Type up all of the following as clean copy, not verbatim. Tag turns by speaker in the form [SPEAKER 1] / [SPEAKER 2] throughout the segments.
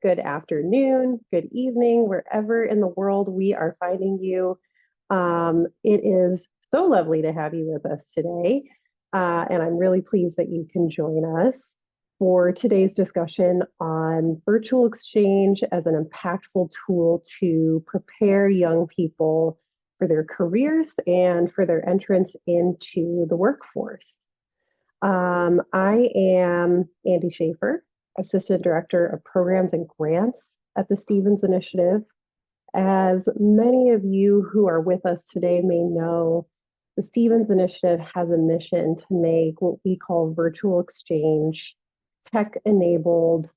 [SPEAKER 1] good afternoon, good evening, wherever in the world we are finding you. It is so lovely to have you with us today, and I'm really pleased that you can join us for today's discussion on virtual exchange as an impactful tool to prepare young people for their careers and for their entrance into the workforce. I am Andy Schaefer, Assistant Director of Programs and Grants at the Stevens Initiative. As many of you who are with us today may know, the Stevens Initiative has a mission to make what we call virtual exchange, tech-enabled,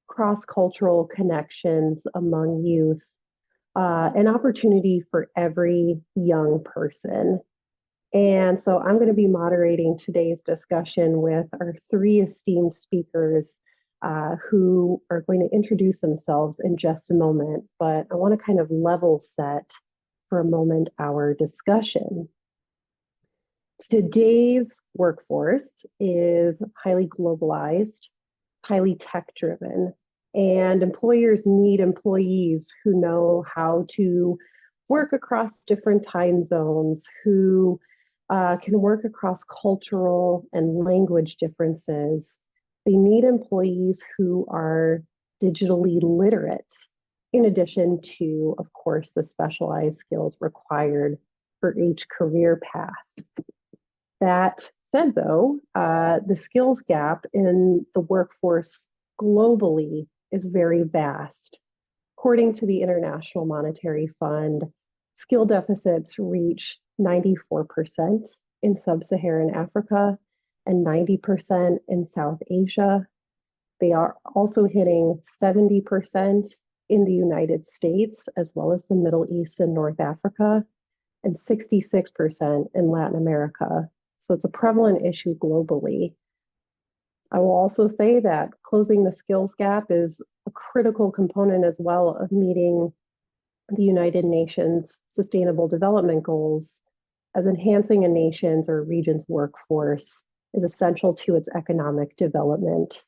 [SPEAKER 1] cross-cultural connections among youth, an opportunity for every young person. And so I'm going to be moderating today's discussion with our three esteemed speakers who are going to introduce themselves in just a moment. But I want to kind of level set for a moment our discussion. Today's workforce is highly globalized, highly tech-driven, and employers need employees who know how to work across different time zones, who can work across cultural and language differences. They need employees who are digitally literate, in addition to, of course, the specialized skills required for each career path. That said, though, the skills gap in the workforce globally is very vast. According to the International Monetary Fund, skill deficits reach 94% in sub-Saharan Africa and 90% in South Asia. They are also hitting 70% in the United States, as well as the Middle East and North Africa, and 66% in Latin America. So it's a prevalent issue globally. I will also say that closing the skills gap is a critical component as well of meeting the United Nations Sustainable Development Goals, as enhancing a nation's or region's workforce is essential to its economic development.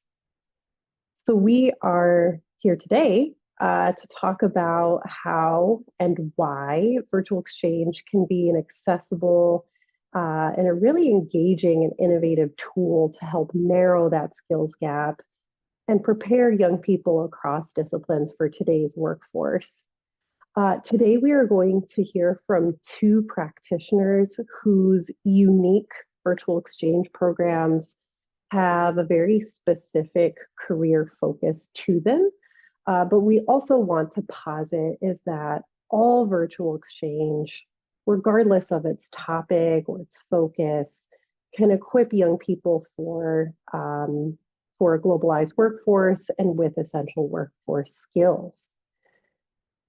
[SPEAKER 1] So we are here today to talk about how and why virtual exchange can be an accessible and a really engaging and innovative tool to help narrow that skills gap and prepare young people across disciplines for today's workforce. Today, we are going to hear from two practitioners whose unique virtual exchange programs have a very specific career focus to them. But we also want to posit is that all virtual exchange, regardless of its topic or its focus, can equip young people for a globalized workforce and with essential workforce skills.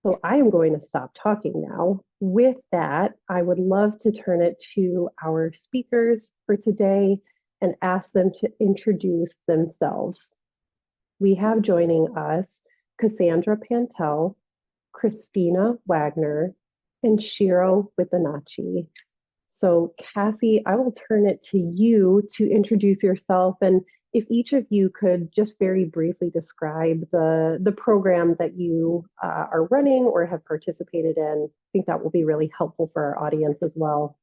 [SPEAKER 1] So I am going to stop talking now. With that, I would love to turn it to our speakers for today and ask them to introduce themselves. We have joining us Cassandra Pantel, Christina Wagner, and Shiro Witanachi. So Cassie, I will turn it to you to introduce yourself, and if each of you could just very briefly describe the program that you are running or have participated in, I think that will be really helpful for our audience as well.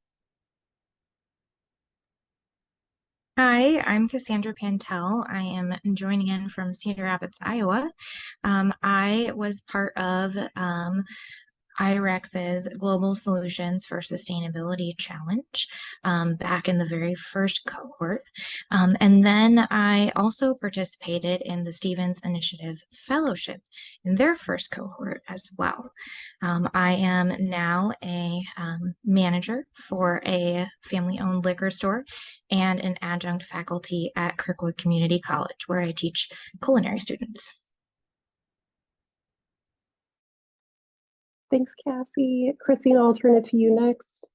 [SPEAKER 2] Hi, I'm Cassandra Pantel. I am joining in from Cedar Rapids, Iowa. I was part of IREX's Global Solutions for Sustainability Challenge back in the very first cohort. And then I also participated in the Stevens Initiative Fellowship in their first cohort as well. I am now a manager for a family-owned liquor store and an adjunct faculty at Kirkwood Community College, where I teach culinary students.
[SPEAKER 1] Thanks, Cassie. Christina, I'll turn it to you next.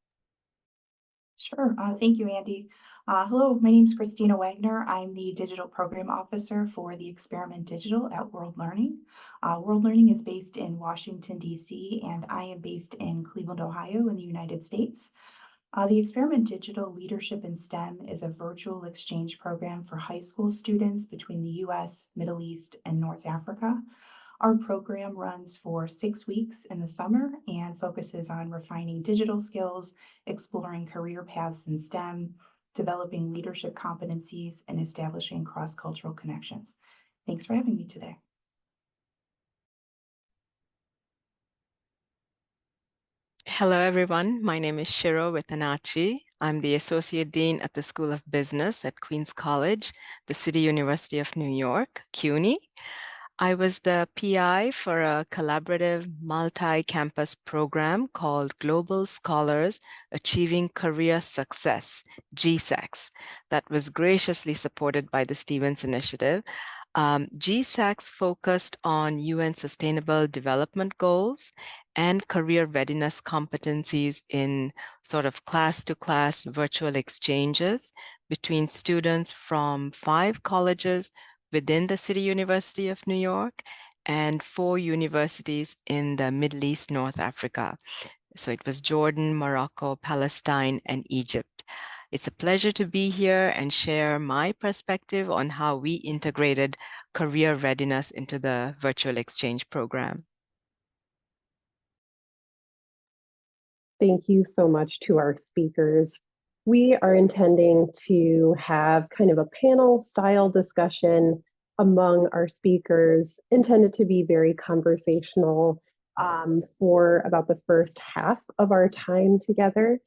[SPEAKER 3] Sure. Thank you, Andy. Hello, my name is Christina Wagner. I'm the Digital Program Officer for the Experiment Digital at World Learning. World Learning is based in Washington, D.C., and I am based in Cleveland, Ohio in the United States. The Experiment Digital Leadership in STEM is a virtual exchange program for high school students between the U.S., Middle East, and North Africa. Our program runs for 6 weeks in the summer and focuses on refining digital skills, exploring career paths in STEM, developing leadership competencies, and establishing cross-cultural connections. Thanks for having me today.
[SPEAKER 4] Hello, everyone. My name is Shiro Witanachi. I'm the Associate Dean at the School of Business at Queens College, the City University of New York, CUNY. I was the PI for a collaborative multi-campus program called Global Scholars Achieving Career Success, GSACS, that was graciously supported by the Stevens Initiative. GSACS focused on UN Sustainable Development Goals and career readiness competencies in sort of class-to-class virtual exchanges between students from 5 colleges within the City University of New York and 4 universities in the Middle East, North Africa. So it was Jordan, Morocco, Palestine, and Egypt. It's a pleasure to be here and share my perspective on how we integrated career readiness into the virtual exchange program.
[SPEAKER 1] Thank you so much to our speakers. We are intending to have kind of a panel style discussion among our speakers, intended to be very conversational for about the first half of our time together.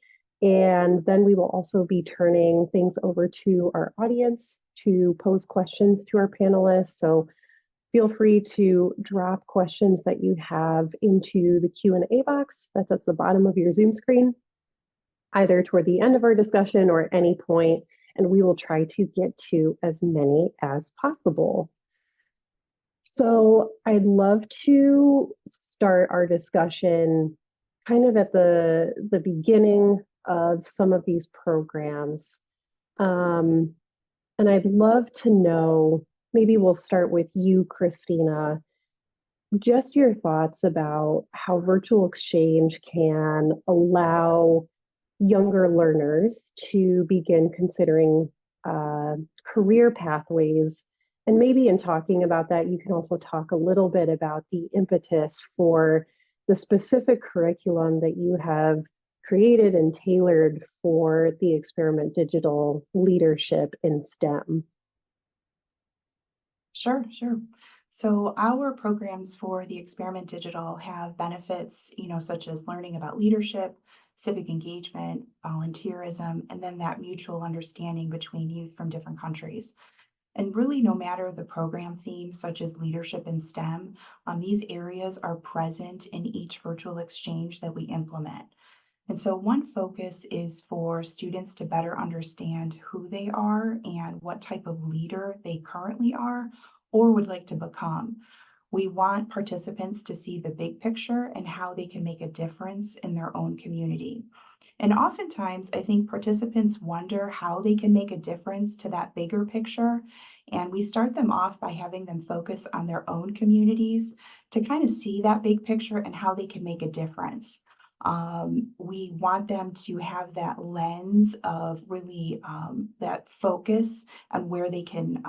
[SPEAKER 1] And then we will also be turning things over to our audience to pose questions to our panelists. So feel free to drop questions that you have into the Q&A box that's at the bottom of your Zoom screen, either toward the end of our discussion or at any point, and we will try to get to as many as possible. So I'd love to start our discussion kind of at the beginning of some of these programs. And I'd love to know, maybe we'll start with you, Christina, just your thoughts about how virtual exchange can allow younger learners to begin considering career pathways. And maybe in talking about that, you can also talk a little bit about the impetus for the specific curriculum that you have created and tailored for the Experiment Digital leadership in STEM.
[SPEAKER 3] Sure. So our programs for the Experiment Digital have benefits, such as learning about leadership, civic engagement, volunteerism, and then that mutual understanding between youth from different countries. And really, no matter the program theme, such as leadership in STEM, these areas are present in each virtual exchange that we implement. And so one focus is for students to better understand who they are and what type of leader they currently are or would like to become. We want participants to see the big picture and how they can make a difference in their own community. And oftentimes, I think participants wonder how they can make a difference to that bigger picture. And we start them off by having them focus on their own communities to kind of see that big picture and how they can make a difference. We want them to have that lens of really that focus on where they can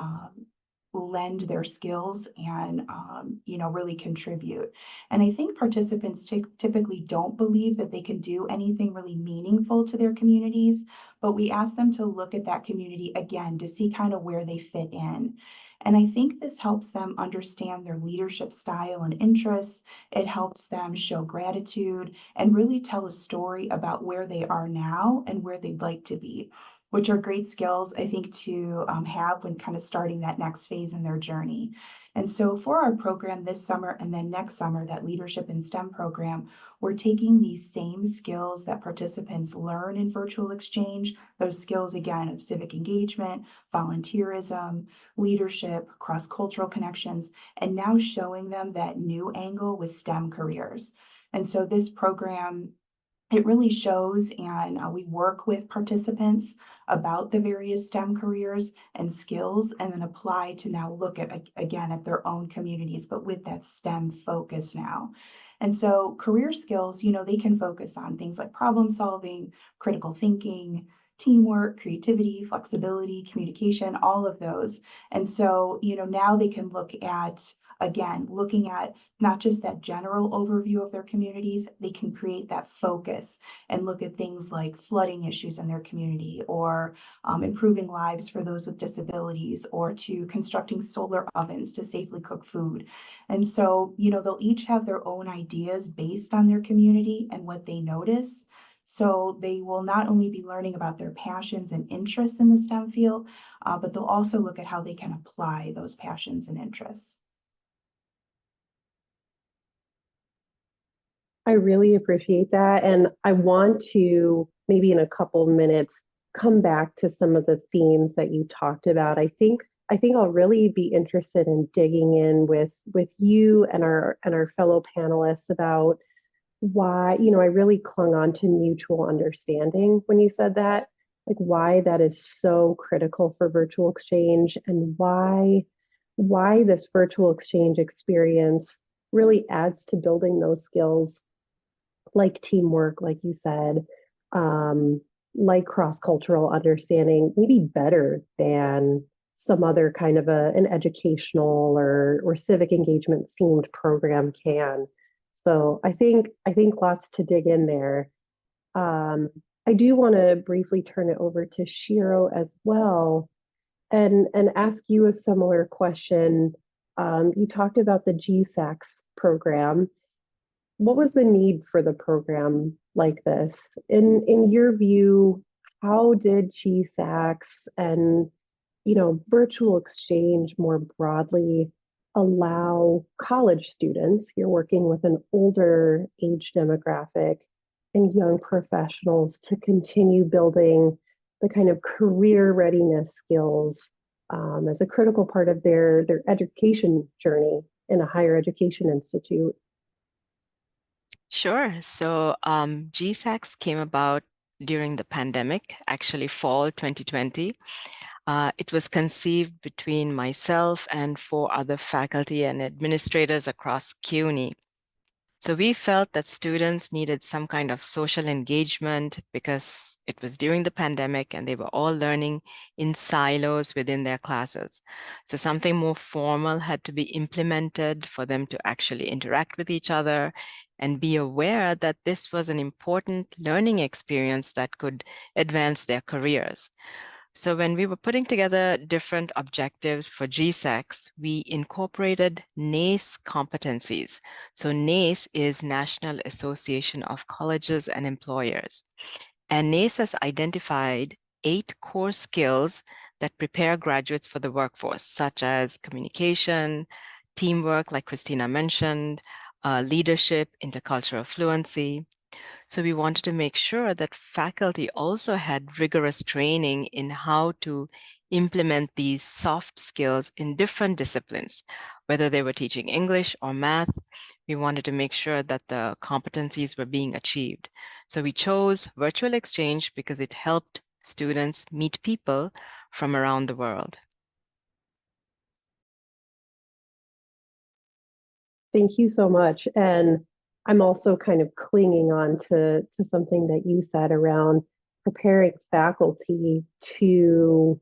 [SPEAKER 3] lend their skills and really contribute. And I think participants typically don't believe that they can do anything really meaningful to their communities, but we ask them to look at that community again to see kind of where they fit in. And I think this helps them understand their leadership style and interests. It helps them show gratitude and really tell a story about where they are now and where they'd like to be, which are great skills, I think, to have when kind of starting that next phase in their journey. And so for our program this summer and then next summer, that Leadership in STEM program, we're taking these same skills that participants learn in virtual exchange, those skills, again, of civic engagement, volunteerism, leadership, cross-cultural connections, and now showing them that new angle with STEM careers. And so this program, it really shows, and we work with participants about the various STEM careers and skills, and then apply to now look at, again, at their own communities, but with that STEM focus now. And so career skills, they can focus on things like problem solving, critical thinking, teamwork, creativity, flexibility, communication, all of those. And so, now they can look at again, looking at not just that general overview of their communities, they can create that focus and look at things like flooding issues in their community, or improving lives for those with disabilities, or to constructing solar ovens to safely cook food. And so, they'll each have their own ideas based on their community and what they notice. So they will not only be learning about their passions and interests in the STEM field, but they'll also look at how they can apply those passions and interests.
[SPEAKER 1] I really appreciate that. And I want to, maybe in a couple minutes, come back to some of the themes that you talked about. I think I'll really be interested in digging in with you and our fellow panelists about why, I really clung on to mutual understanding when you said that, like why that is so critical for virtual exchange, and why this virtual exchange experience really adds to building those skills like teamwork, like you said, um, like cross-cultural understanding, maybe better than some other kind of an educational or civic engagement themed program can. So I think lots to dig in there. Um, I do want to briefly turn it over to Shiro as well, and ask you a similar question. You talked about the GSACS program. What was the need for the program like this? In your view, how did GSACS and virtual exchange more broadly allow college students, you're working with an older age demographic, and young professionals to continue building the kind of career readiness skills as a critical part of their education journey in a higher education institute?
[SPEAKER 4] Sure. So GSACS came about during the pandemic, actually fall 2020. It was conceived between myself and 4 other faculty and administrators across CUNY. So we felt that students needed some kind of social engagement because it was during the pandemic and they were all learning in silos within their classes. So something more formal had to be implemented for them to actually interact with each other and be aware that this was an important learning experience that could advance their careers. So when we were putting together different objectives for GSECs, we incorporated NACE competencies. So NACE is National Association of Colleges and Employers. And NACE has identified 8 core skills that prepare graduates for the workforce, such as communication, teamwork, like Christina mentioned, leadership, intercultural fluency. So we wanted to make sure that faculty also had rigorous training in how to implement these soft skills in different disciplines, whether they were teaching English or math. We wanted to make sure that the competencies were being achieved. So we chose virtual exchange because it helped students meet people from around the world.
[SPEAKER 1] Thank you so much. And I'm also kind of clinging on to something that you said around preparing faculty to,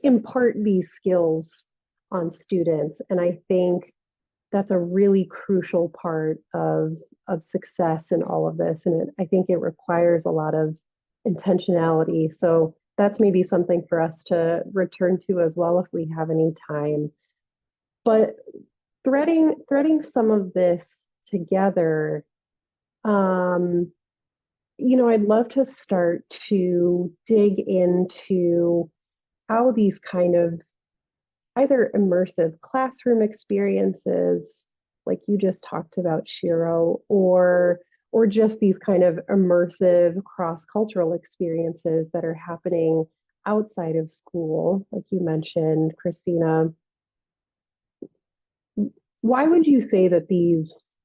[SPEAKER 1] impart these skills on students. And I think that's a really crucial part of success in all of this. And I think it requires a lot of intentionality. So that's maybe something for us to return to as well if we have any time. But threading some of this together, I'd love to start to dig into how these kind of either immersive classroom experiences, like you just talked about, Shiro, or just these kind of immersive cross-cultural experiences that are happening outside of school, like you mentioned, Christina. Why would you say that these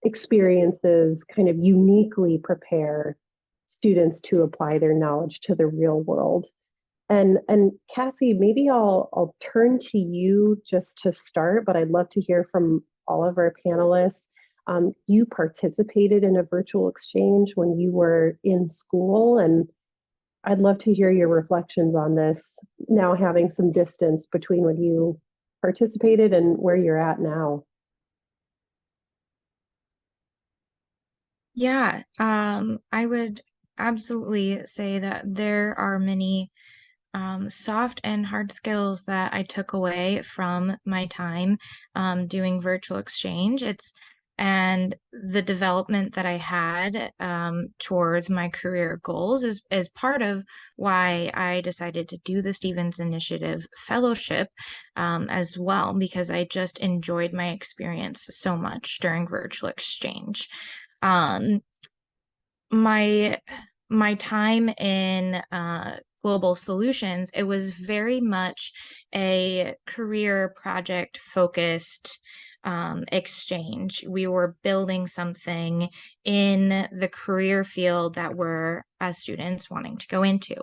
[SPEAKER 1] experiences kind of uniquely prepare students to apply their knowledge to the real world? And Cassie, maybe I'll turn to you just to start, but I'd love to hear from all of our panelists. You participated in a virtual exchange when you were in school, and I'd love to hear your reflections on this now, having some distance between when you participated and where you're at now.
[SPEAKER 2] Yeah, I would absolutely say that there are many soft and hard skills that I took away from my time doing virtual exchange. And the development that I had towards my career goals is part of why I decided to do the Stevens Initiative Fellowship as well, because I just enjoyed my experience so much during virtual exchange. Um, my my time in global solutions, it was very much a career project focused exchange. We were building something in the career field that we're as students wanting to go into.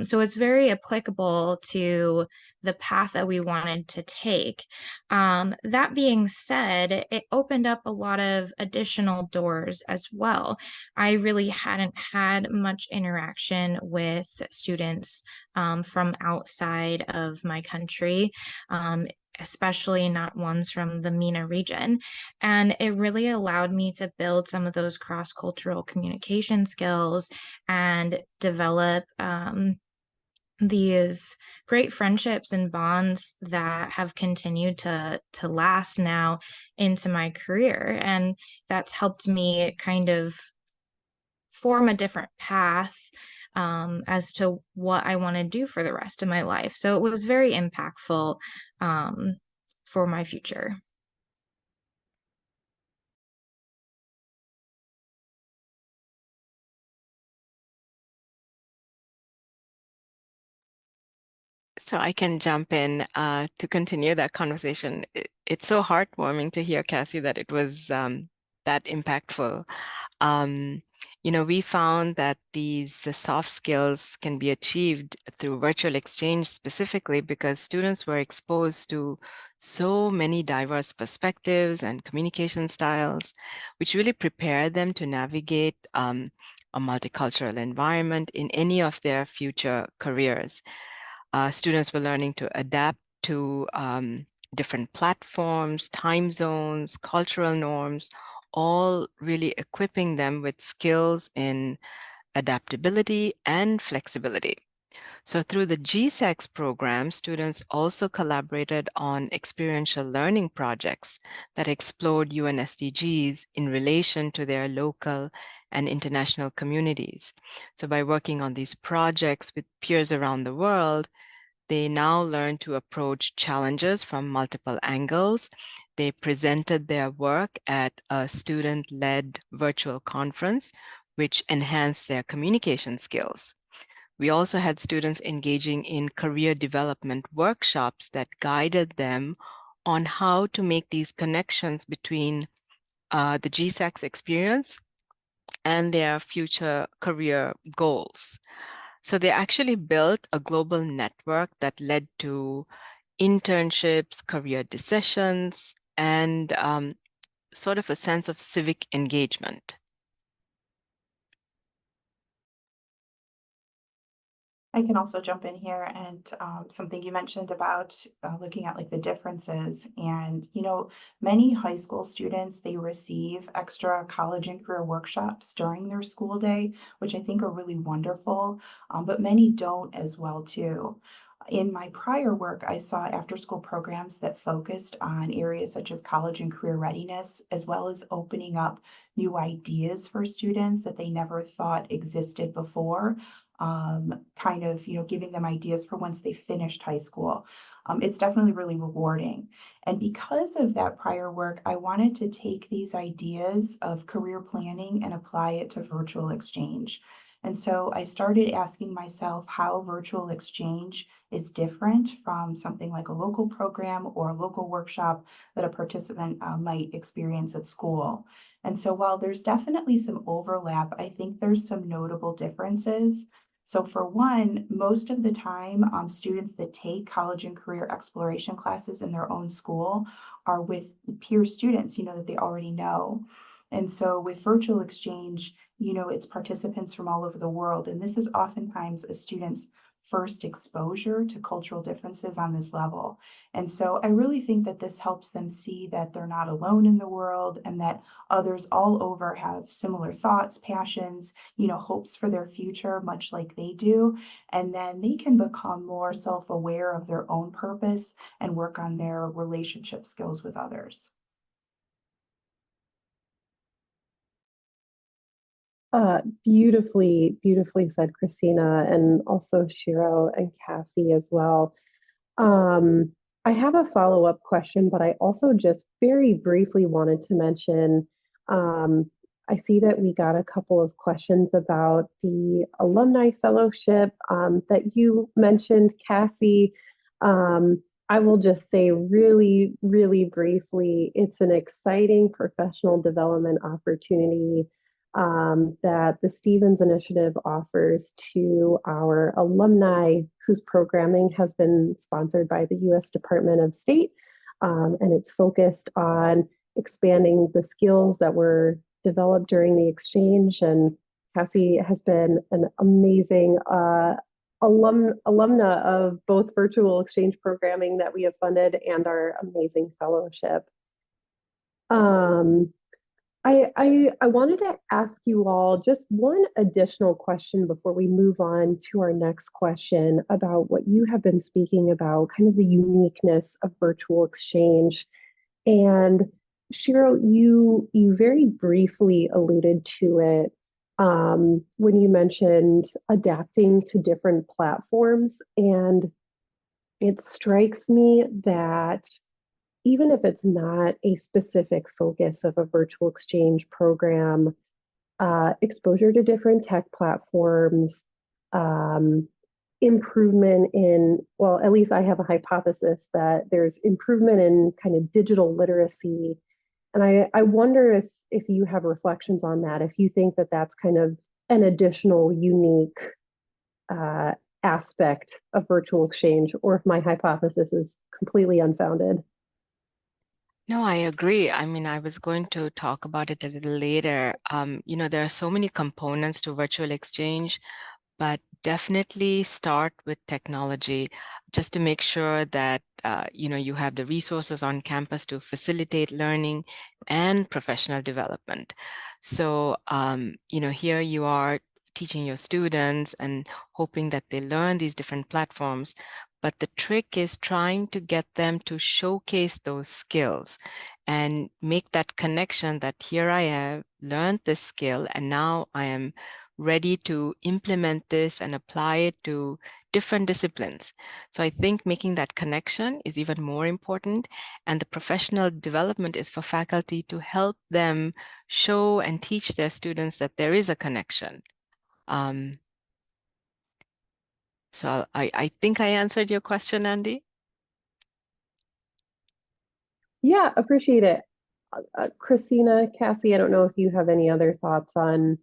[SPEAKER 2] So it's very applicable to the path that we wanted to take. That being said, it opened up a lot of additional doors as well. I really hadn't had much interaction with students from outside of my country, especially not ones from the MENA region. And it really allowed me to build some of those cross-cultural communication skills and develop these great friendships and bonds that have continued to last now into my career. And that's helped me kind of form a different path as to what I want to do for the rest of my life. So it was very impactful for my future.
[SPEAKER 4] So I can jump in to continue that conversation. It's so heartwarming to hear, Cassie, that it was that impactful. Um, we found that these soft skills can be achieved through virtual exchange specifically because students were exposed to so many diverse perspectives and communication styles, which really prepared them to navigate a multicultural environment in any of their future careers. Students were learning to adapt to different platforms, time zones, cultural norms, all really equipping them with skills in adaptability and flexibility. So through the GSEX program, students also collaborated on experiential learning projects that explored UN SDGs in relation to their local and international communities. So by working on these projects with peers around the world, they now learn to approach challenges from multiple angles. They presented their work at a student-led virtual conference, which enhanced their communication skills. We also had students engaging in career development workshops that guided them on how to make these connections between the GSACS experience and their future career goals. So they actually built a global network that led to internships, career decisions, and sort of a sense of civic engagement.
[SPEAKER 3] I can also jump in here and something you mentioned about looking at like the differences. And, many high school students, they receive extra college and career workshops during their school day, which I think are really wonderful, but many don't as well too. In my prior work, I saw after school programs that focused on areas such as college and career readiness, as well as opening up new ideas for students that they never thought existed before, kind of, giving them ideas for once they finished high school. It's definitely really rewarding. And because of that prior work, I wanted to take these ideas of career planning and apply it to virtual exchange. And so I started asking myself how virtual exchange is different from something like a local program or a local workshop that a participant might experience at school. And so while there's definitely some overlap, I think there's some notable differences. So for one, most of the time, students that take college and career exploration classes in their own school are with peer students, that they already know. And so with virtual exchange, it's participants from all over the world. And this is oftentimes a student's first exposure to cultural differences on this level. And so I really think that this helps them see that they're not alone in the world and that others all over have similar thoughts, passions, hopes for their future, much like they do. And then they can become more self-aware of their own purpose and work on their relationship skills with others.
[SPEAKER 1] Beautifully said, Christina, and also Shiro and Cassie as well. Um, I have a follow-up question, but I also just very briefly wanted to mention, um, I see that we got a couple of questions about the alumni fellowship that you mentioned, Cassie. I will just say really briefly, it's an exciting professional development opportunity that the Stevens Initiative offers to our alumni whose programming has been sponsored by the U.S. Department of State. And it's focused on expanding the skills that were developed during the exchange. And Cassie has been an amazing alumna of both virtual exchange programming that we have funded and our amazing fellowship. I wanted to ask you all just one additional question before we move on to our next question about what you have been speaking about, kind of the uniqueness of virtual exchange. And Cheryl, you very briefly alluded to it when you mentioned adapting to different platforms. And it strikes me that even if it's not a specific focus of a virtual exchange program, exposure to different tech platforms, um, improvement in, well, at least I have a hypothesis that there's improvement in kind of digital literacy. And I wonder if you have reflections on that, if you think that that's kind of an additional unique uh, aspect of virtual exchange, or if my hypothesis is completely unfounded.
[SPEAKER 4] No, I agree. I mean, I was going to talk about it a little later. There are so many components to virtual exchange, but definitely start with technology just to make sure that you have the resources on campus to facilitate learning and professional development. So here you are teaching your students and hoping that they learn these different platforms. But the trick is trying to get them to showcase those skills and make that connection that here I have learned this skill and now I am ready to implement this and apply it to different disciplines. So I think making that connection is even more important. And the professional development is for faculty to help them show and teach their students that there is a connection. So I think I answered your question, Andy.
[SPEAKER 1] Yeah, appreciate it. Christina, Cassie, I don't know if you have any other thoughts on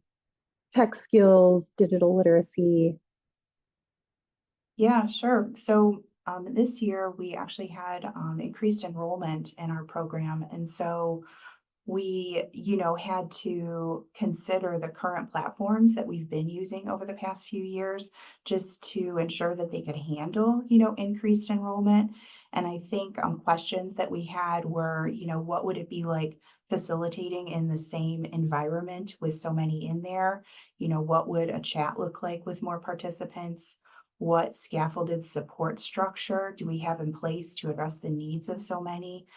[SPEAKER 1] tech skills, digital literacy.
[SPEAKER 3] Yeah, sure. So this year we actually had increased enrollment in our program. And so we, had to consider the current platforms that we've been using over the past few years just to ensure that they could handle, increased enrollment. And I think questions that we had were, what would it be like facilitating in the same environment with so many in there? What would a chat look like with more participants? What scaffolded support structure do we have in place to address the needs of so many?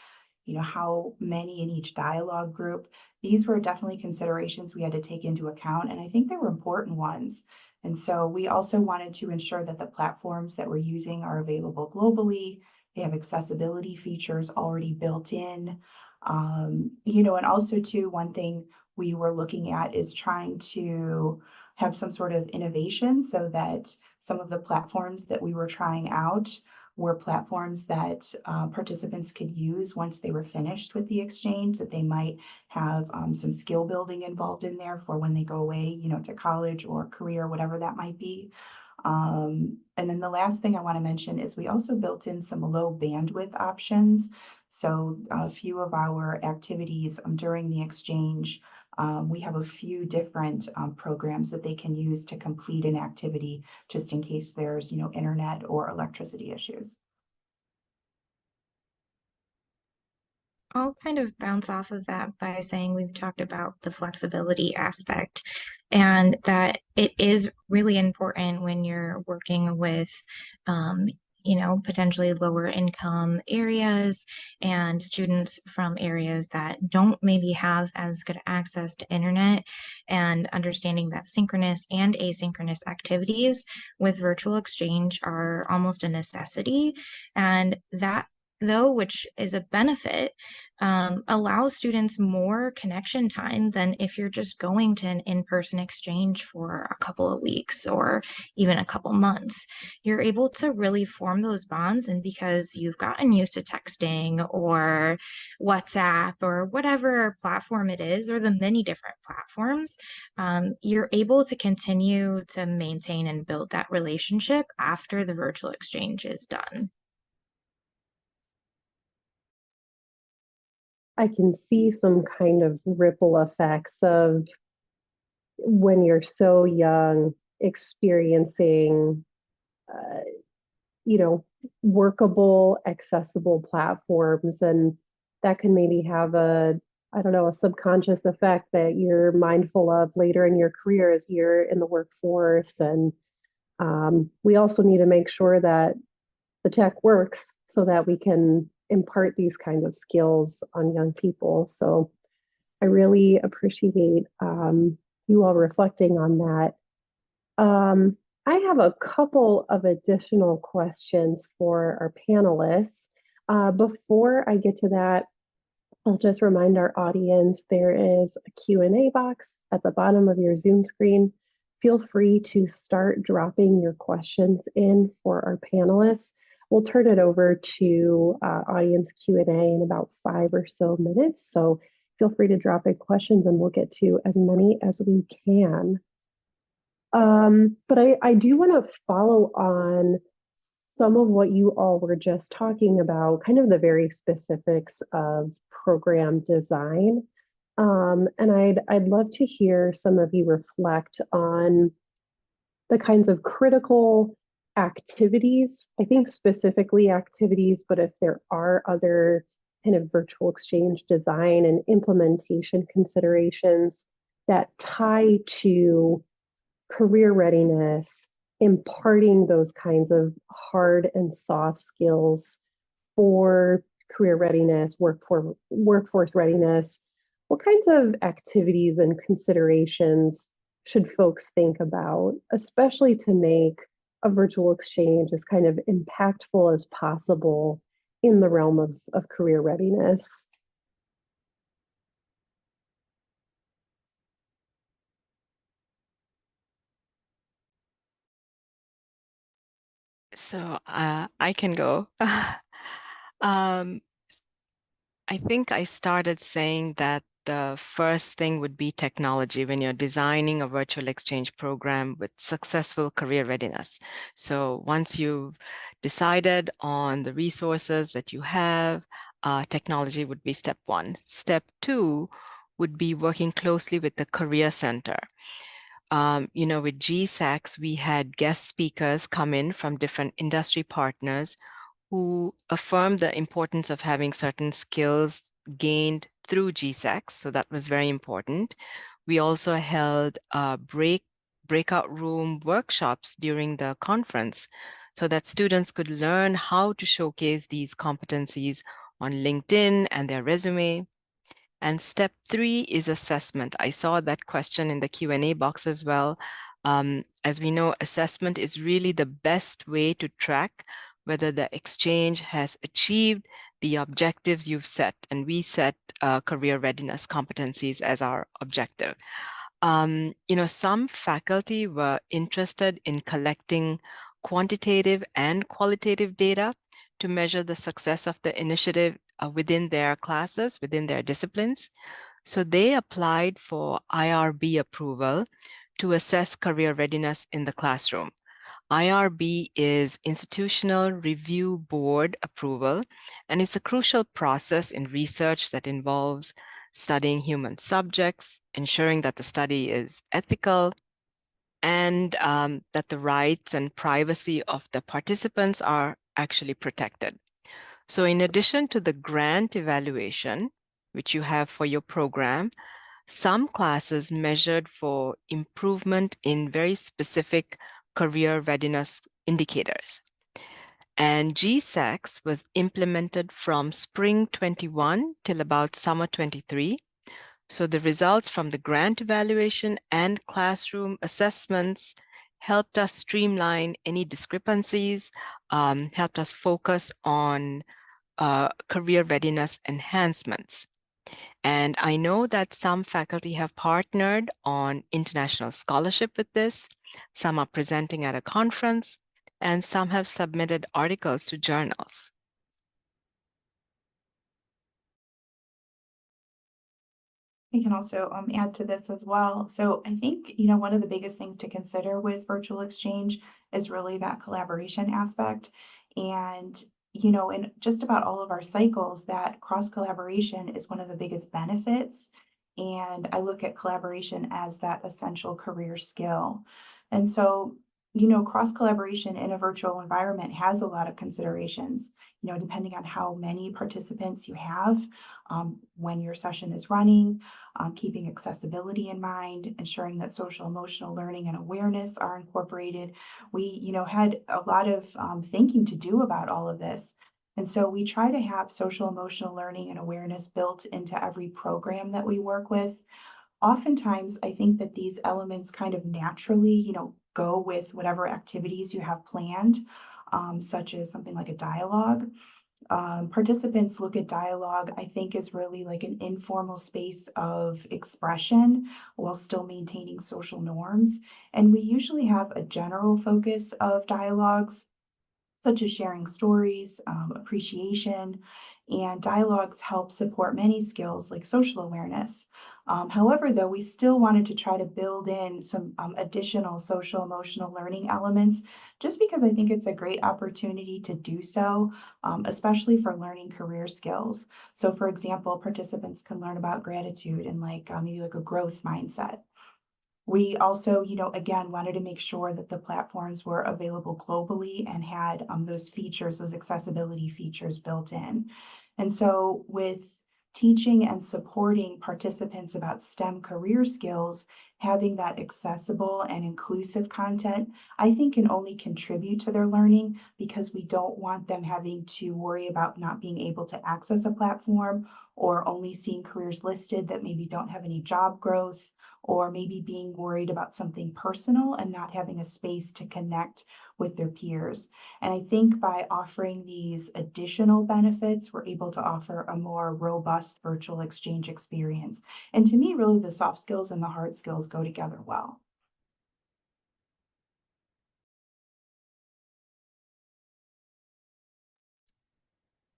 [SPEAKER 3] How many in each dialogue group. These were definitely considerations we had to take into account, and I think they were important ones. And so we also wanted to ensure that the platforms that we're using are available globally. They have accessibility features already built in. And also too, one thing we were looking at is trying to have some sort of innovation so that some of the platforms that we were trying out were platforms that participants could use once they were finished with the exchange, that they might have some skill building involved in there for when they go away, to college or career, whatever that might be. And then the last thing I want to mention is we also built in some low bandwidth options. So a few of our activities during the exchange We have a few different programs that they can use to complete an activity, just in case there's, internet or electricity issues.
[SPEAKER 2] I'll kind of bounce off of that by saying we've talked about the flexibility aspect and that it is really important when you're working with, potentially lower income areas and students from areas that don't maybe have as good access to internet, and understanding that synchronous and asynchronous activities with virtual exchange are almost a necessity. And that, though, which is a benefit, allows students more connection time than if you're just going to an in-person exchange for a couple of weeks or even a couple months. You're able to really form those bonds, and because you've gotten used to texting or WhatsApp or whatever platform it is, or the many different platforms, you're able to continue to maintain and build that relationship after the virtual exchange is done.
[SPEAKER 1] I can see some kind of ripple effects of when you're so young, experiencing, uh, workable, accessible platforms. And that can maybe have I don't know, a subconscious effect that you're mindful of later in your career as you're in the workforce. And we also need to make sure that the tech works so that we can impart these kind of skills on young people. So I really appreciate you all reflecting on that. I have a couple of additional questions for our panelists. Before I get to that, I'll just remind our audience there is a Q&A box at the bottom of your Zoom screen. Feel free to start dropping your questions in for our panelists. We'll turn it over to audience Q&A in about 5 or so minutes. So feel free to drop in questions and we'll get to as many as we can. But I do want to follow on some of what you all were just talking about, kind of the very specifics of program design. And I'd love to hear some of you reflect on the kinds of critical activities, I think specifically activities, but if there are other kind of virtual exchange design and implementation considerations that tie to career readiness, imparting those kinds of hard and soft skills for career readiness, workforce readiness. What kinds of activities and considerations should folks think about, especially to make a virtual exchange as kind of impactful as possible in the realm of career readiness?
[SPEAKER 4] So I can go. um, I think I started saying that the first thing would be technology when you're designing a virtual exchange program with successful career readiness. So once you've decided on the resources that you have, technology would be step one. Step two would be working closely with the Career Center. With GSACs, we had guest speakers come in from different industry partners who affirmed the importance of having certain skills gained through GSACs. So that was very important. We also held breakout room workshops during the conference so that students could learn how to showcase these competencies on LinkedIn and their resume. And step three is assessment. I saw that question in the Q&A box as well. As we know, assessment is really the best way to track whether the exchange has achieved the objectives you've set. And we set career readiness competencies as our objective. Some faculty were interested in collecting quantitative and qualitative data to measure the success of the initiative within their classes, within their disciplines. So they applied for IRB approval to assess career readiness in the classroom. IRB is Institutional Review Board approval, and it's a crucial process in research that involves studying human subjects, ensuring that the study is ethical, and that the rights and privacy of the participants are actually protected. So in addition to the grant evaluation, which you have for your program, some classes measured for improvement in very specific career readiness indicators. And GSEX was implemented from spring 21 till about summer 23. So the results from the grant evaluation and classroom assessments helped us streamline any discrepancies, helped us focus on career readiness enhancements. And I know that some faculty have partnered on international scholarship with this. Some are presenting at a conference, and some have submitted articles to journals.
[SPEAKER 3] I can also add to this as well. So I think, one of the biggest things to consider with virtual exchange is really that collaboration aspect. And, in just about all of our cycles, that cross collaboration is one of the biggest benefits. And I look at collaboration as that essential career skill. And so, cross collaboration in a virtual environment has a lot of considerations, depending on how many participants you have, when your session is running, keeping accessibility in mind, ensuring that social emotional learning and awareness are incorporated. We, had a lot of thinking to do about all of this. And so we try to have social emotional learning and awareness built into every program that we work with. Oftentimes, I think that these elements kind of naturally, go with whatever activities you have planned, such as something like a dialogue. Participants look at dialogue, I think, is really like an informal space of expression while still maintaining social norms. And we usually have a general focus of dialogues, such as sharing stories, appreciation, and dialogues help support many skills like social awareness. However, though, we still wanted to try to build in some additional social emotional learning elements, just because I think it's a great opportunity to do so, especially for learning career skills. So, for example, participants can learn about gratitude and maybe like a growth mindset. We also, again, wanted to make sure that the platforms were available globally and had those features, those accessibility features built in. And so with teaching and supporting participants about STEM career skills, having that accessible and inclusive content, I think can only contribute to their learning, because we don't want them having to worry about not being able to access a platform, or only seeing careers listed that maybe don't have any job growth, or maybe being worried about something personal and not having a space to connect with their peers. And I think by offering these additional benefits, we're able to offer a more robust virtual exchange experience. And to me, really, the soft skills and the hard skills go together well.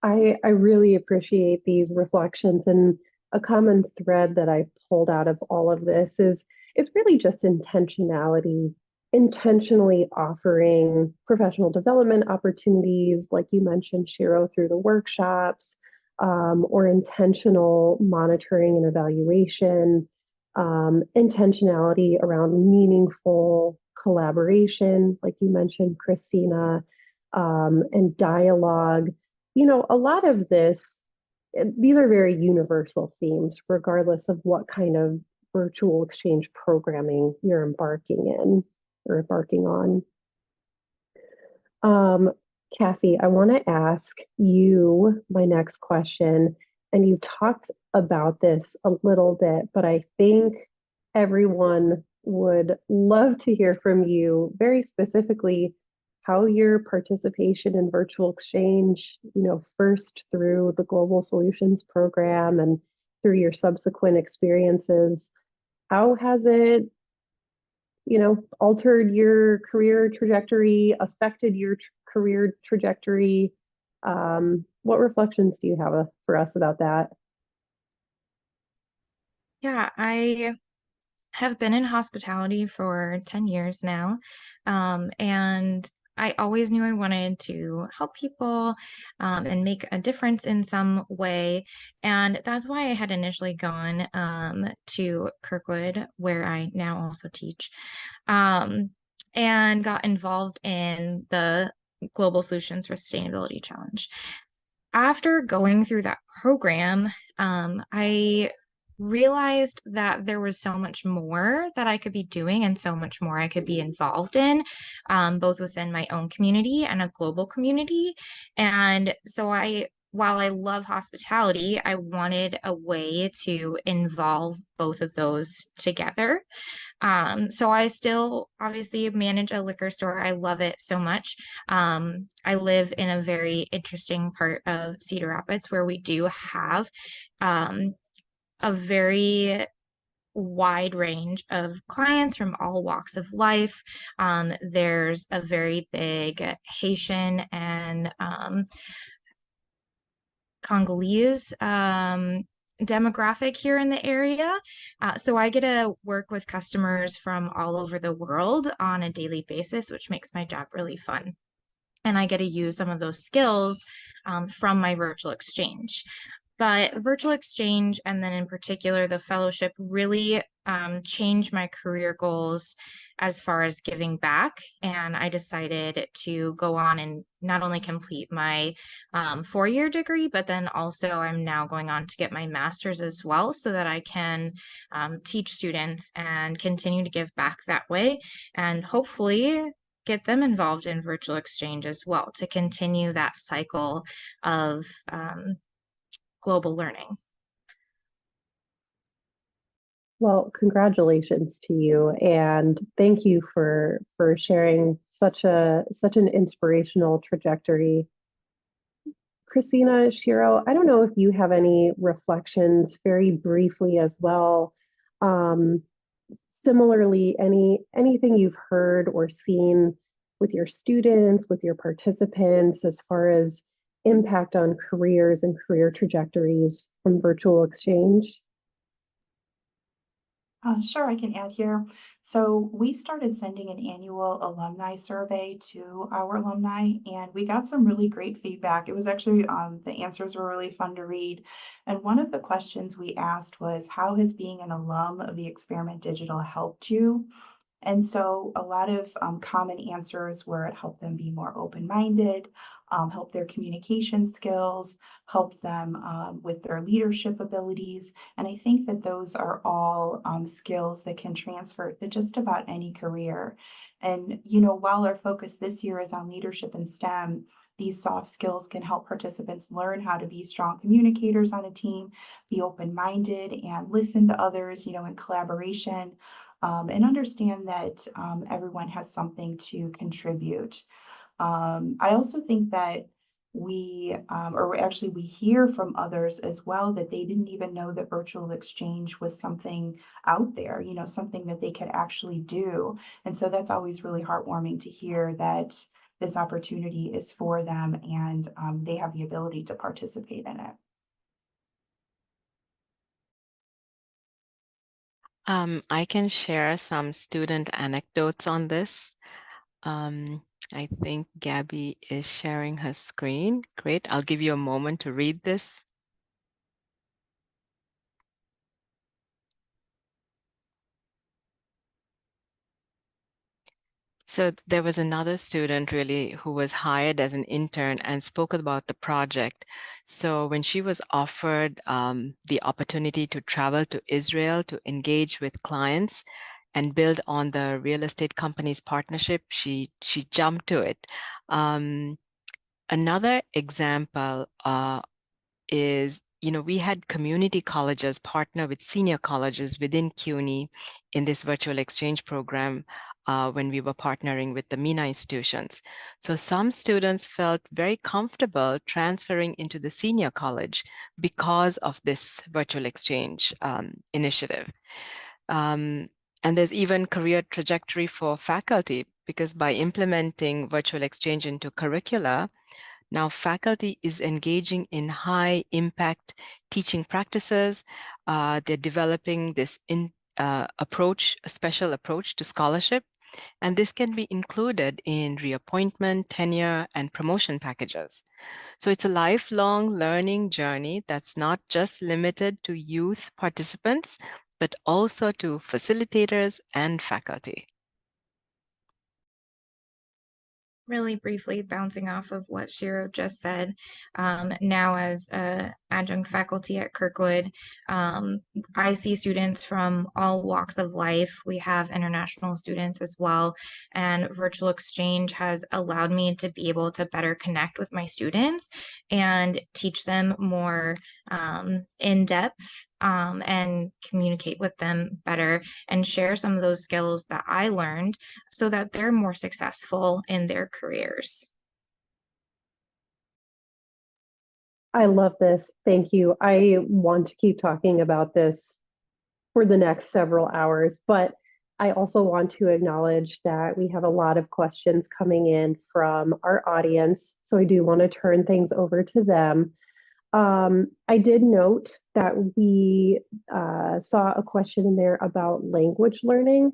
[SPEAKER 1] I really appreciate these reflections, and a common thread that I pulled out of all of this is really just intentionality, intentionally offering professional development opportunities, like you mentioned, Shiro, through the workshops, or intentional monitoring and evaluation, intentionality around meaningful collaboration, like you mentioned, Christina, and dialogue. A lot of this, these are very universal themes, regardless of what kind of virtual exchange programming you're embarking in or embarking on. Cassie, I want to ask you my next question, and you talked about this a little bit, but I think everyone would love to hear from you very specifically how your participation in virtual exchange, first through the Global Solutions Program and through your subsequent experiences, how has it, altered your career trajectory, affected your career trajectory? What reflections do you have for us about that?
[SPEAKER 2] Yeah, I have been in hospitality for 10 years now. And I always knew I wanted to help people and make a difference in some way. And that's why I had initially gone to Kirkwood, where I now also teach, and got involved in the Global Solutions for Sustainability Challenge. After going through that program, I realized that there was so much more that I could be doing and so much more I could be involved in, both within my own community and a global community. And so while I love hospitality, I wanted a way to involve both of those together. So I still obviously manage a liquor store. I love it so much. I live in a very interesting part of Cedar Rapids where we do have a very wide range of clients from all walks of life. There's a very big Haitian and Congolese demographic here in the area. So I get to work with customers from all over the world on a daily basis, which makes my job really fun. And I get to use some of those skills from my virtual exchange. But virtual exchange, and then in particular, the fellowship really changed my career goals as far as giving back. And I decided to go on and not only complete my 4-year degree, but then also I'm now going on to get my master's as well so that I can teach students and continue to give back that way. And hopefully get them involved in virtual exchange as well to continue that cycle of global learning.
[SPEAKER 1] Well, congratulations to you, and thank you for sharing such an inspirational trajectory. Christina, Shiro, I don't know if you have any reflections very briefly as well. Similarly, anything you've heard or seen with your students, with your participants, as far as impact on careers and career trajectories from virtual exchange?
[SPEAKER 3] Sure, I can add here. So we started sending an annual alumni survey to our alumni, and we got some really great feedback. It was actually, the answers were really fun to read. And one of the questions we asked was, how has being an alum of the Experiment Digital helped you? And so a lot of common answers were it helped them be more open-minded, help their communication skills, help them with their leadership abilities. And I think that those are all skills that can transfer to just about any career. And, while our focus this year is on leadership in STEM, these soft skills can help participants learn how to be strong communicators on a team, be open-minded and listen to others, in collaboration, and understand that everyone has something to contribute. I also think that we hear from others as well that they didn't even know that virtual exchange was something out there, something that they could actually do. And so that's always really heartwarming to hear that this opportunity is for them and they have the ability to participate in it.
[SPEAKER 4] I can share some student anecdotes on this. I think Gabby is sharing her screen. Great. I'll give you a moment to read this. So there was another student really who was hired as an intern and spoke about the project. So when she was offered the opportunity to travel to Israel to engage with clients and build on the real estate company's partnership, she jumped to it. Another example is, we had community colleges partner with senior colleges within CUNY in this virtual exchange program when we were partnering with the MENA institutions. So some students felt very comfortable transferring into the senior college because of this virtual exchange initiative. And there's even career trajectory for faculty, because by implementing virtual exchange into curricula, now faculty is engaging in high impact teaching practices. They're developing this a special approach to scholarship. And this can be included in reappointment, tenure, and promotion packages. So it's a lifelong learning journey that's not just limited to youth participants, but also to facilitators and faculty.
[SPEAKER 2] Really briefly bouncing off of what Shiro just said, now as adjunct faculty at Kirkwood, I see students from all walks of life. We have international students as well, and virtual exchange has allowed me to be able to better connect with my students and teach them more in depth and communicate with them better and share some of those skills that I learned so that they're more successful in their careers.
[SPEAKER 1] I love this. Thank you. I want to keep talking about this for the next several hours, but I also want to acknowledge that we have a lot of questions coming in from our audience. So I do want to turn things over to them. I did note that we saw a question in there about language learning.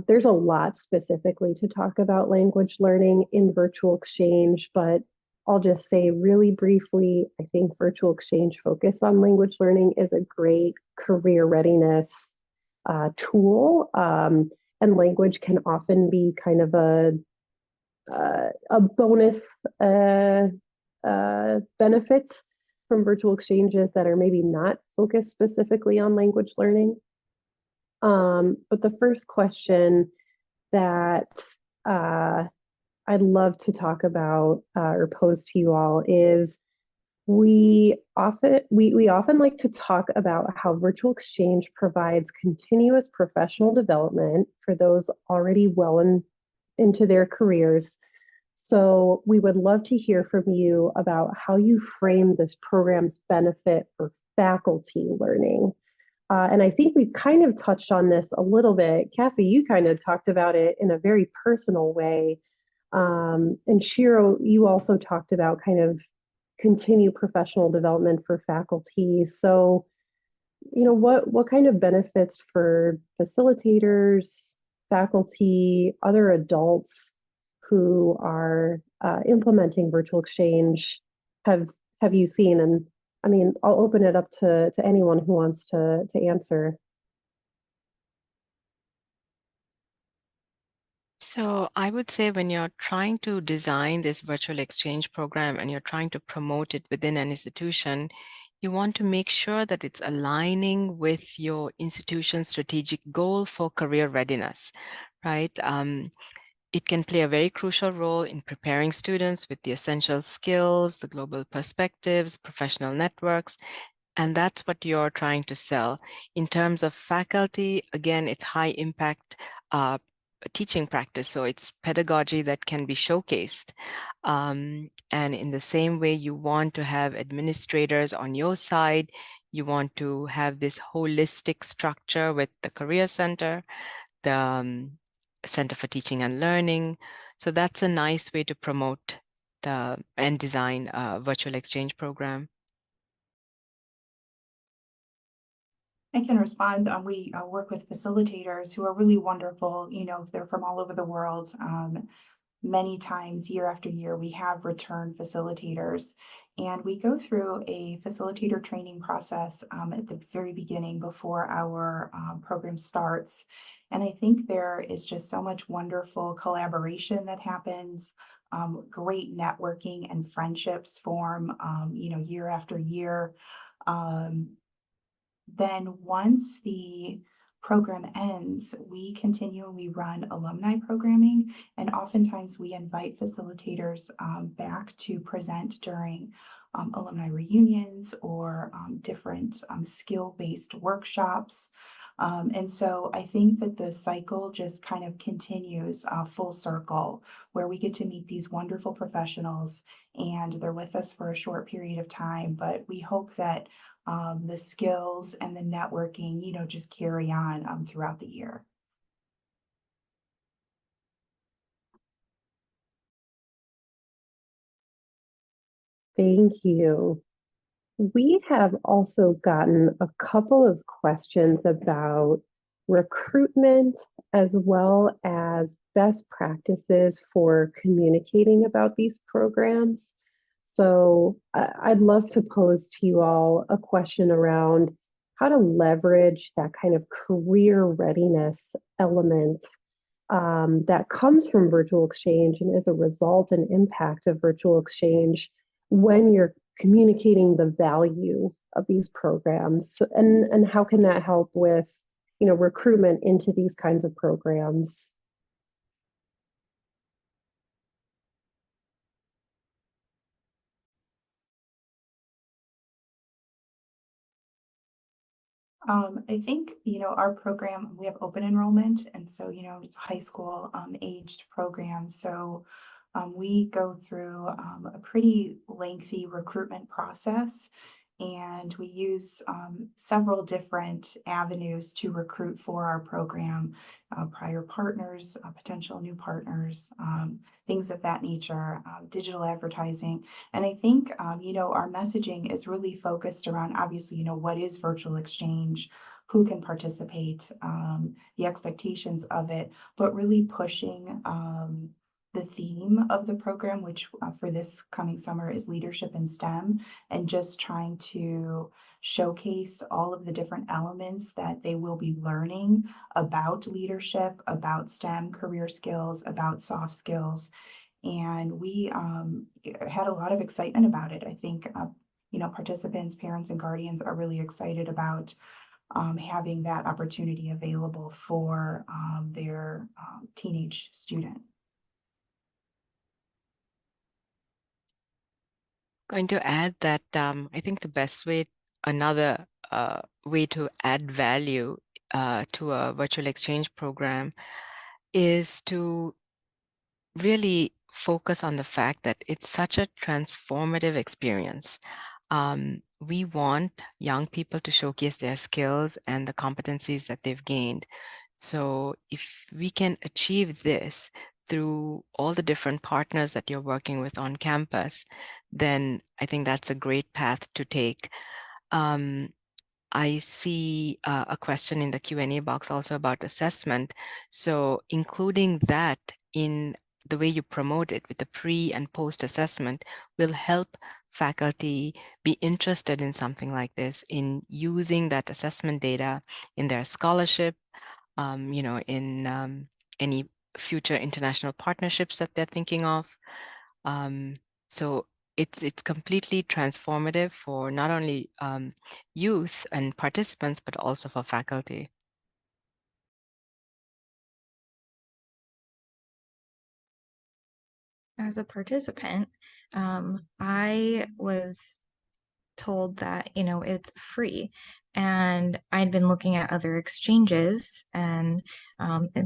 [SPEAKER 1] There's a lot specifically to talk about language learning in virtual exchange, but I'll just say really briefly, I think virtual exchange focus on language learning is a great career readiness tool. And language can often be kind of a bonus benefit from virtual exchanges that are maybe not focused specifically on language learning. But the first question that I'd love to talk about or pose to you all is we often like to talk about how virtual exchange provides continuous professional development for those already into their careers. So we would love to hear from you about how you frame this program's benefit for faculty learning. And I think we've kind of touched on this a little bit. Cassie, you kind of talked about it in a very personal way. And Shiro, you also talked about kind of continue professional development for faculty. So, what kind of benefits for facilitators, faculty, other adults who are implementing virtual exchange have you seen? And I mean, I'll open it up to anyone who wants to answer.
[SPEAKER 4] So I would say when you're trying to design this virtual exchange program and you're trying to promote it within an institution, you want to make sure that it's aligning with your institution's strategic goal for career readiness, right? It can play a very crucial role in preparing students with the essential skills, the global perspectives, professional networks, and that's what you're trying to sell. In terms of faculty, again, it's high impact teaching practice. So it's pedagogy that can be showcased. And in the same way, you want to have administrators on your side. You want to have this holistic structure with the Career Center, the Center for Teaching and Learning. So that's a nice way to promote and design a virtual exchange program.
[SPEAKER 3] I can respond. We work with facilitators who are really wonderful. They're from all over the world. Many times, year after year, we have return facilitators, and we go through a facilitator training process at the very beginning before our program starts. And I think there is just so much wonderful collaboration that happens. Great networking and friendships form, year after year. Then once the program ends, we continue and we run alumni programming, and oftentimes we invite facilitators back to present during alumni reunions or different skill-based workshops. And so I think that the cycle just kind of continues full circle, where we get to meet these wonderful professionals and they're with us for a short period of time, but we hope that the skills and the networking, just carry on throughout the year.
[SPEAKER 1] Thank you. We have also gotten a couple of questions about recruitment as well as best practices for communicating about these programs. So I'd love to pose to you all a question around how to leverage that kind of career readiness element that comes from virtual exchange and as a result and impact of virtual exchange when you're communicating the value of these programs, and how can that help with recruitment into these kinds of programs.
[SPEAKER 3] I think, our program, we have open enrollment, and so, it's a high school aged program. So we go through a pretty lengthy recruitment process, and we use several different avenues to recruit for our program, prior partners, potential new partners, things of that nature, digital advertising. And I think, our messaging is really focused around, obviously, what is virtual exchange, who can participate, the expectations of it, but really pushing the theme of the program, which for this coming summer is leadership in STEM, and just trying to showcase all of the different elements that they will be learning about leadership, about STEM career skills, about soft skills. And we had a lot of excitement about it. I think, participants, parents, and guardians are really excited about having that opportunity available for their teenage student.
[SPEAKER 4] Going to add that I think the best way, another way to add value to a virtual exchange program is to really focus on the fact that it's such a transformative experience. We want young people to showcase their skills and the competencies that they've gained. So if we can achieve this through all the different partners that you're working with on campus, then I think that's a great path to take. I see a question in the Q&A box also about assessment. So including that in the way you promote it with the pre and post assessment will help faculty be interested in something like this, in using that assessment data in their scholarship, in any future international partnerships that they're thinking of. So it's completely transformative for not only youth and participants, but also for faculty.
[SPEAKER 2] As a participant, I was told that, it's free. And I'd been looking at other exchanges, and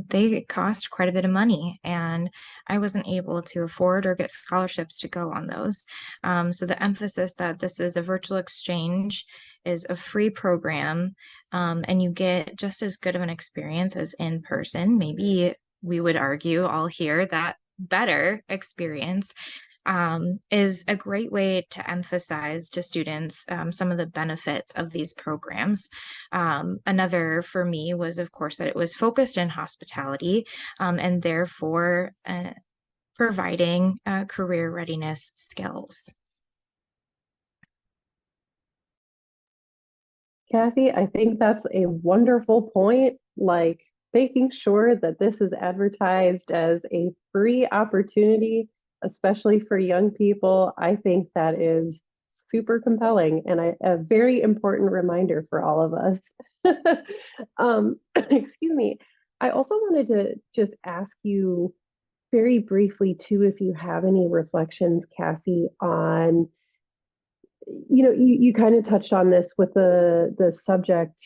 [SPEAKER 2] they cost quite a bit of money, and I wasn't able to afford or get scholarships to go on those. So the emphasis that this is a virtual exchange is a free program, and you get just as good of an experience as in person. Maybe we would argue all here that better experience, is a great way to emphasize to students some of the benefits of these programs. Another for me was, of course, that it was focused in hospitality, and therefore providing career readiness skills.
[SPEAKER 1] Kathy, I think that's a wonderful point. Like making sure that this is advertised as a free opportunity, especially for young people, I think that is super compelling and a very important reminder for all of us. Excuse me. I also wanted to just ask you very briefly too, if you have any reflections, Cassie, on you kind of touched on this with the subject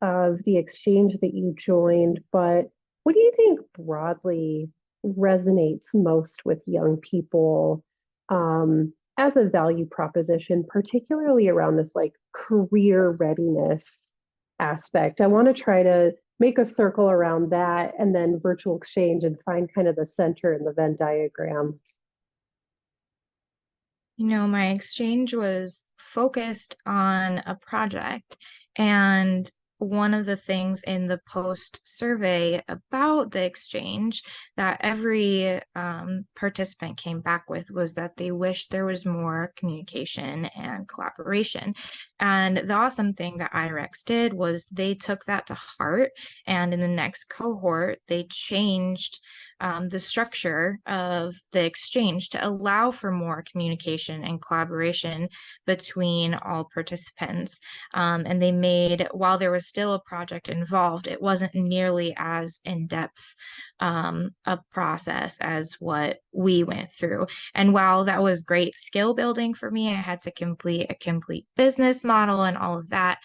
[SPEAKER 1] of the exchange that you joined, but what do you think broadly resonates most with young people as a value proposition, particularly around this like career readiness aspect? I want to try to make a circle around that and then virtual exchange and find kind of the center in the Venn diagram.
[SPEAKER 2] My exchange was focused on a project, and one of the things in the post survey about the exchange that every participant came back with was that they wished there was more communication and collaboration. And the awesome thing that IREX did was they took that to heart, and in the next cohort, they changed the structure of the exchange to allow for more communication and collaboration between all participants. And they made, while there was still a project involved, it wasn't nearly as in-depth a process as what we went through. And while that was great skill building for me, I had to complete a complete business model and all of that.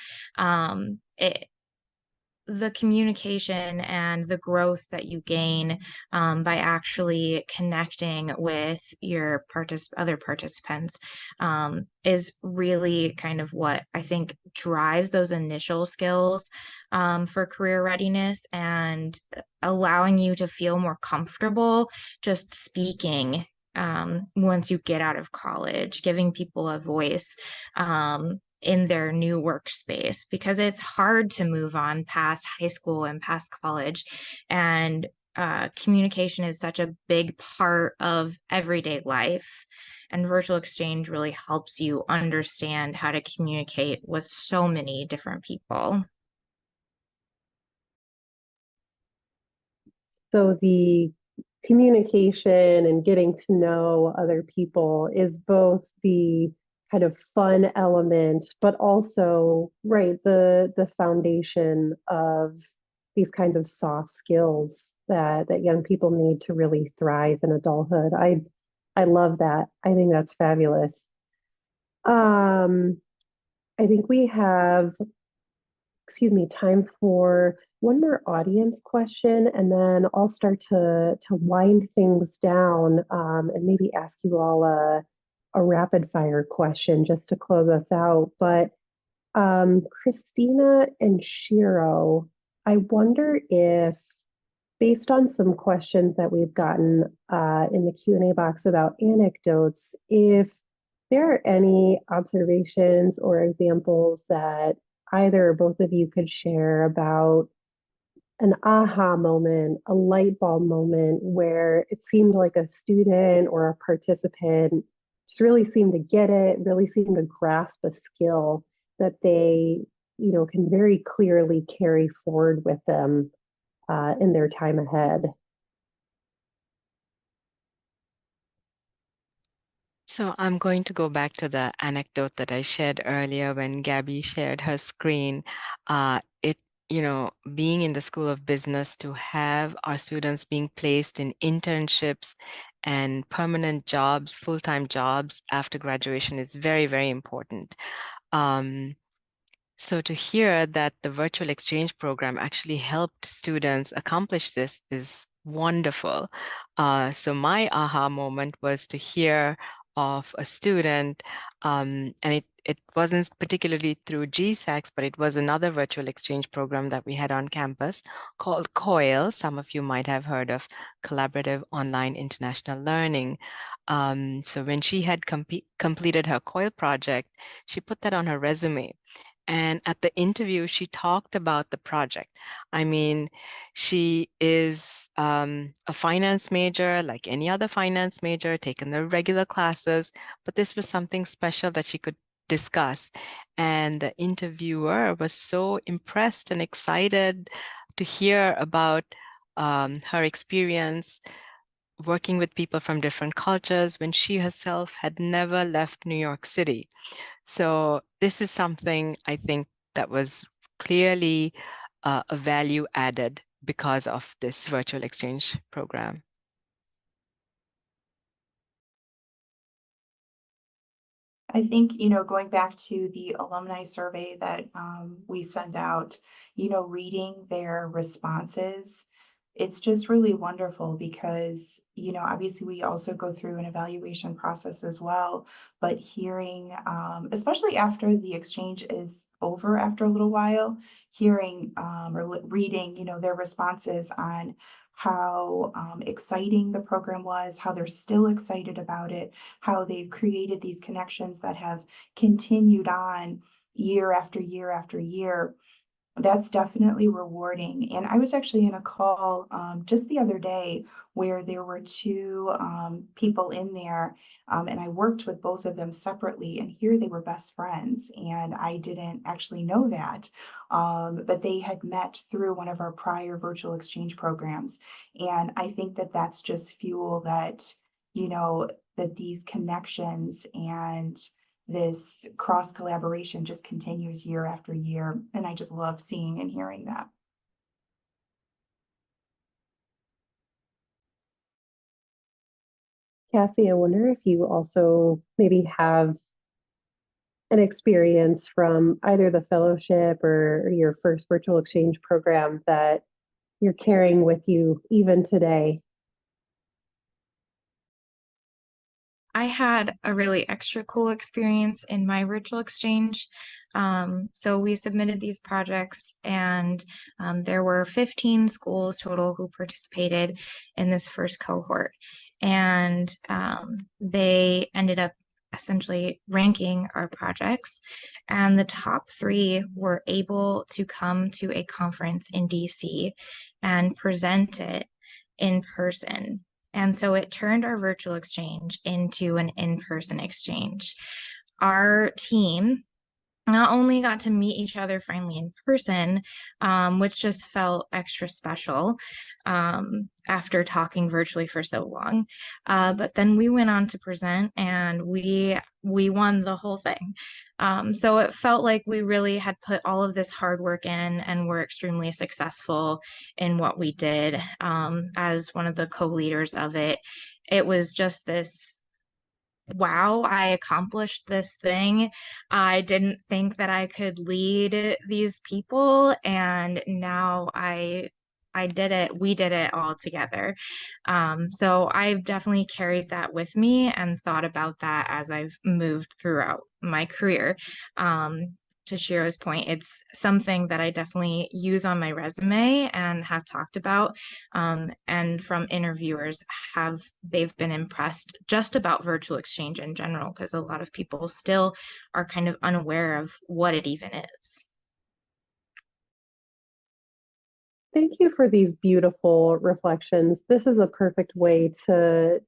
[SPEAKER 2] The communication and the growth that you gain by actually connecting with your other participants is really kind of what I think drives those initial skills for career readiness, and allowing you to feel more comfortable just speaking once you get out of college, giving people a voice in their new workspace, because it's hard to move on past high school and past college. And communication is such a big part of everyday life. And virtual exchange really helps you understand how to communicate with so many different people.
[SPEAKER 1] So the communication and getting to know other people is both the kind of fun element, but also, right, the foundation of these kinds of soft skills that young people need to really thrive in adulthood. I love that. I think that's fabulous. I think we have, time for one more audience question, and then I'll start to wind things down, and maybe ask you all a rapid fire question just to close us out. But Christina and Shiro, I wonder if, based on some questions that we've gotten in the Q&A box about anecdotes, if there are any observations or examples that either or both of you could share about an aha moment, a light bulb moment where it seemed like a student or a participant just really seemed to get it, really seemed to grasp a skill that they, can very clearly carry forward with them in their time ahead.
[SPEAKER 4] So I'm going to go back to the anecdote that I shared earlier when Gabby shared her screen. Being in the School of Business, to have our students being placed in internships and permanent jobs, full-time jobs after graduation is very, very important. So to hear that the virtual exchange program actually helped students accomplish this is wonderful. So my aha moment was to hear of a student, and it wasn't particularly through GSACS, but it was another virtual exchange program that we had on campus called COIL. Some of you might have heard of Collaborative Online International Learning. So when she had completed her COIL project, she put that on her resume. And at the interview, she talked about the project. I mean, she is a finance major, like any other finance major, taken the regular classes, but this was something special that she could discuss. And the interviewer was so impressed and excited to hear about her experience working with people from different cultures when she herself had never left New York City. So this is something I think that was clearly a value added because of this virtual exchange program.
[SPEAKER 3] I think, going back to the alumni survey that we send out, reading their responses, it's just really wonderful because, obviously we also go through an evaluation process as well, but hearing, especially after the exchange is over after a little while, hearing or reading, their responses on how exciting the program was, how they're still excited about it, how they've created these connections that have continued on year after year after year. That's definitely rewarding. And I was actually in a call just the other day where there were two people in there, and I worked with both of them separately. And here they were best friends, and I didn't actually know that. But they had met through one of our prior virtual exchange programs. And I think that that's just fuel that, that these connections and this cross collaboration just continues year after year. And I just love seeing and hearing that.
[SPEAKER 1] Cassie, I wonder if you also maybe have an experience from either the fellowship or your first virtual exchange program that you're carrying with you even today.
[SPEAKER 2] I had a really extra cool experience in my virtual exchange. So we submitted these projects, and there were 15 schools total who participated in this first cohort. And they ended up essentially ranking our projects. And the top three were able to come to a conference in DC and present it in person. And so it turned our virtual exchange into an in-person exchange. Our team not only got to meet each other finally in person, which just felt extra special after talking virtually for so long, but then we went on to present, and we won the whole thing. So it felt like we really had put all of this hard work in, and were extremely successful in what we did. As one of the co-leaders of it, it was just this, wow, I accomplished this thing. I didn't think that I could lead these people, and now I did it. We did it all together. So I've definitely carried that with me and thought about that as I've moved throughout my career. To Shiro's point, it's something that I definitely use on my resume and have talked about. And from interviewers, they've been impressed just about virtual exchange in general, because a lot of people still are kind of unaware of what it even is.
[SPEAKER 1] Thank you for these beautiful reflections. This is a perfect way to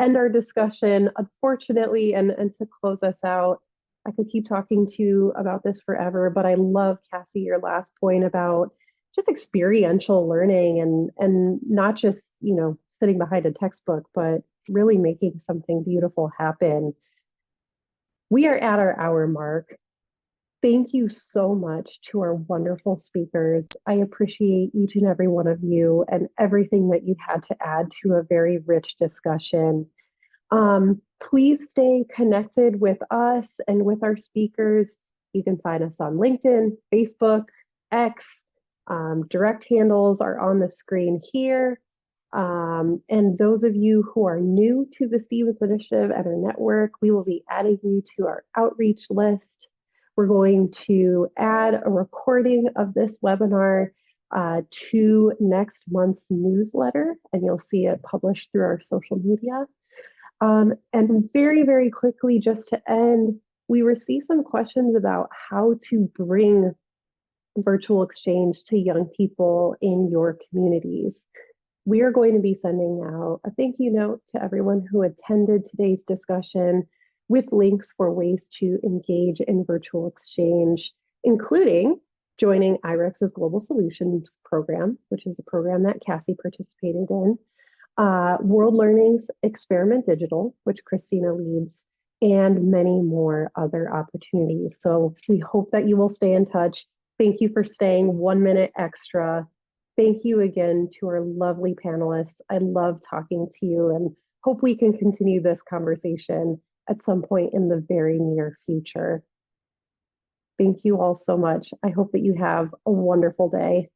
[SPEAKER 1] end our discussion, unfortunately, and to close us out. I could keep talking to you about this forever, but I love, Cassie, your last point about just experiential learning and not just, sitting behind a textbook, but really making something beautiful happen. We are at our hour mark. Thank you so much to our wonderful speakers. I appreciate each and every one of you and everything that you had to add to a very rich discussion. Please stay connected with us and with our speakers. You can find us on LinkedIn, Facebook, X. Direct handles are on the screen here. And those of you who are new to the Stevens Initiative and our network, we will be adding you to our outreach list. We're going to add a recording of this webinar to next month's newsletter, and you'll see it published through our social media. And very, very quickly, just to end, we received some questions about how to bring virtual exchange to young people in your communities. We are going to be sending out a thank you note to everyone who attended today's discussion with links for ways to engage in virtual exchange, including joining IREX's Global Solutions Program, which is a program that Cassie participated in, World Learning's Experiment Digital, which Christina leads, and many more other opportunities. So we hope that you will stay in touch. Thank you for staying 1 minute extra. Thank you again to our lovely panelists. I love talking to you and hope we can continue this conversation at some point in the very near future. Thank you all so much. I hope that you have a wonderful day.